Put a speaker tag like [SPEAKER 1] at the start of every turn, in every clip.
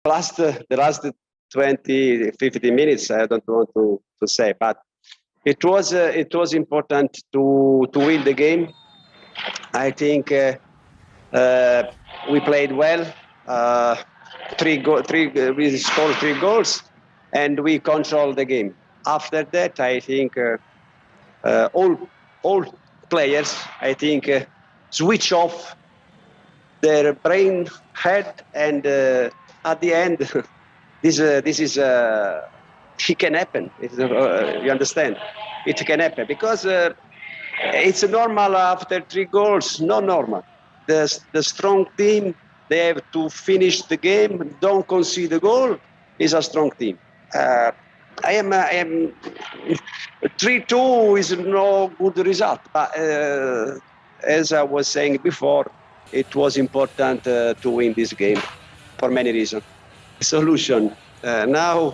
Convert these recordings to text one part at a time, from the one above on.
[SPEAKER 1] the last 20, 50 minutes, I don't want to say, but it was important to win the game. I think we played well. We scored 3 goals, and we controlled the game. After that, I think all players, I think, switch off their brain, head, and at the end, this is it can happen. You understand? It can happen because it's normal after 3 goals. Not normal. The strong team, they have to finish the game. Don't concede the goal. Is a strong team. I am 3-2 is no good result, but as I was saying before, it was important to win this game for many reasons. Solution. Now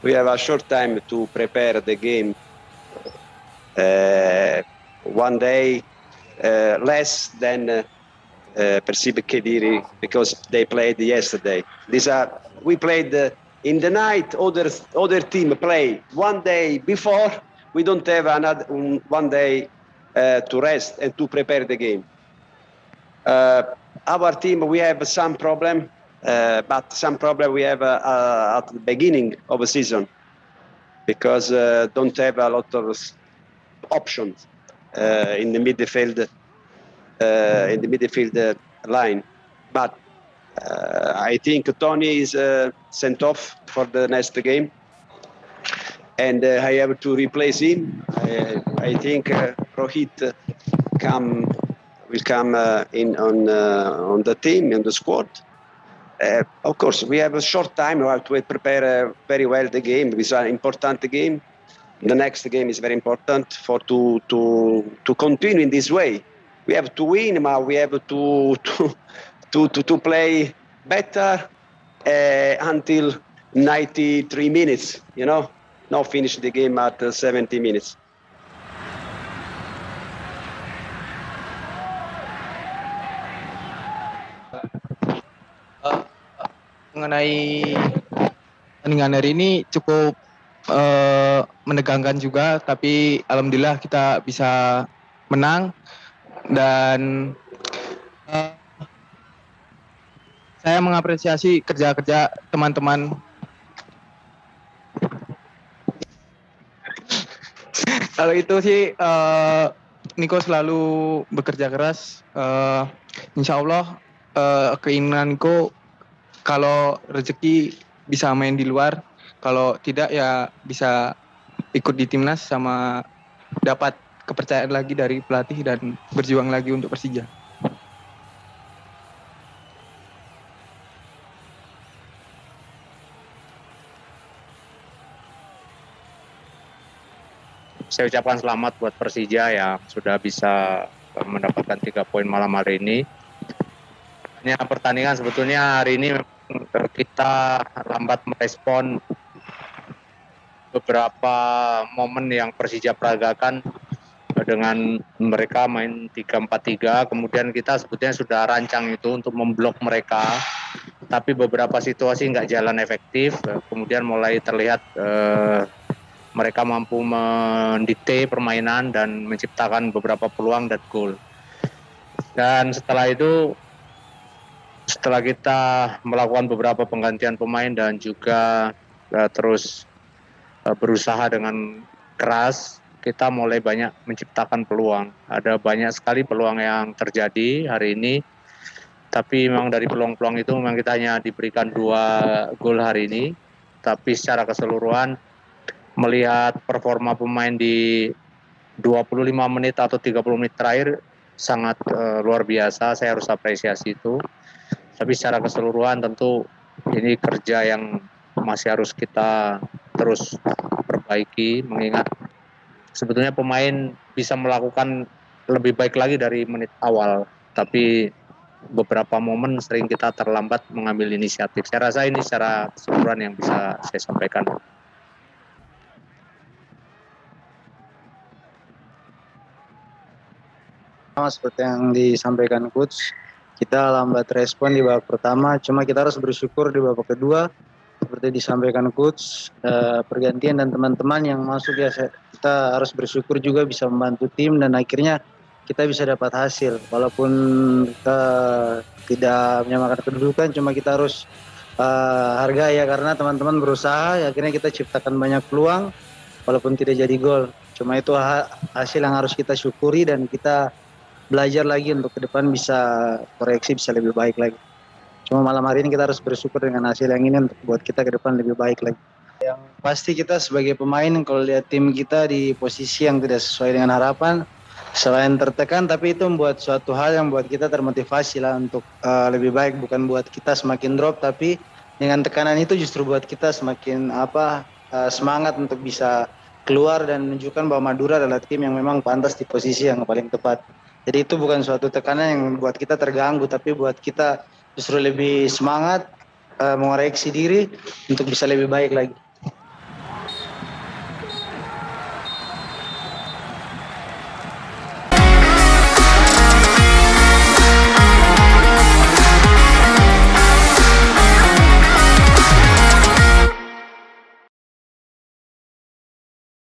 [SPEAKER 1] we have a short time to prepare the game. 1 day less than Persibe Kediri because they played yesterday. We played in the night. Other team play 1 day before. We don't have another 1 day to rest and to prepare the game. Our team, we have some problem, but some problem we have at the beginning of the season because don't have a lot of options in the midfield line. But I think Tony is sent off for the next game, and I have to replace him. I think Rohit will come in on the team, in the squad. Of course, we have a short time to prepare very well the game. It's an important game. The next game is very important to continue in this way. We have to win, but we have to play better until 93 minutes. Not finish the game at 70 minutes.
[SPEAKER 2] Mengenai pertandingan hari ini cukup menegangkan juga, tapi alhamdulillah kita bisa menang dan saya mengapresiasi kerja teman-teman. Kalau itu sih Niko selalu bekerja keras. Insya Allah keinginan Niko kalau rezeki bisa main di luar, kalau tidak ya bisa ikut di timnas sama dapat kepercayaan lagi dari pelatih dan berjuang lagi untuk Persija.
[SPEAKER 3] Saya ucapkan selamat buat Persija yang sudah bisa mendapatkan 3 poin malam hari ini. Hanya pertandingan sebetulnya hari ini kita lambat merespon beberapa momen yang Persija peragakan dengan mereka main 3-4-3, kemudian kita sebetulnya sudah rancang itu untuk memblok mereka, tapi beberapa situasi nggak jalan efektif, kemudian mulai terlihat mereka mampu mendikte permainan dan menciptakan beberapa peluang dan gol. Dan setelah itu, setelah kita melakukan beberapa penggantian pemain dan juga terus berusaha dengan keras, kita mulai banyak menciptakan peluang. Ada banyak sekali peluang yang terjadi hari ini, tapi memang dari peluang-peluang itu memang kita hanya diberikan 2 gol hari ini. Tapi secara keseluruhan, melihat performa pemain di 25 menit atau 30 menit terakhir sangat luar biasa, saya harus apresiasi itu. Tapi secara keseluruhan tentu ini kerja yang masih harus kita terus perbaiki, mengingat sebetulnya pemain bisa melakukan lebih baik lagi dari menit awal, tapi beberapa momen sering kita terlambat mengambil inisiatif. Saya rasa ini secara keseluruhan yang bisa saya sampaikan.
[SPEAKER 4] Seperti yang disampaikan Coach, kita lambat respon di babak pertama, cuma kita harus bersyukur di babak kedua seperti disampaikan coach, pergantian dan teman-teman yang masuk ya, kita harus bersyukur juga bisa membantu tim dan akhirnya kita bisa dapat hasil walaupun kita tidak menyamakan kedudukan, cuma kita harus hargai ya karena teman-teman berusaha ya, akhirnya kita ciptakan banyak peluang walaupun tidak jadi gol, cuma itu hasil yang harus kita syukuri dan kita belajar lagi untuk ke depan bisa koreksi, bisa lebih baik lagi. Cuma malam hari ini kita harus bersyukur dengan hasil yang ini untuk buat kita ke depan lebih baik lagi. Yang pasti kita sebagai pemain kalau lihat tim kita di posisi yang tidak sesuai dengan harapan, selain tertekan tapi itu membuat suatu hal yang buat kita termotivasi lah untuk lebih baik, bukan buat kita semakin drop, tapi dengan tekanan itu justru buat kita semakin semangat untuk bisa keluar dan menunjukkan bahwa Madura adalah tim yang memang pantas di posisi yang paling tepat. Jadi itu bukan suatu tekanan yang buat kita terganggu, tapi buat kita justru lebih semangat mengoreksi diri untuk bisa lebih baik lagi.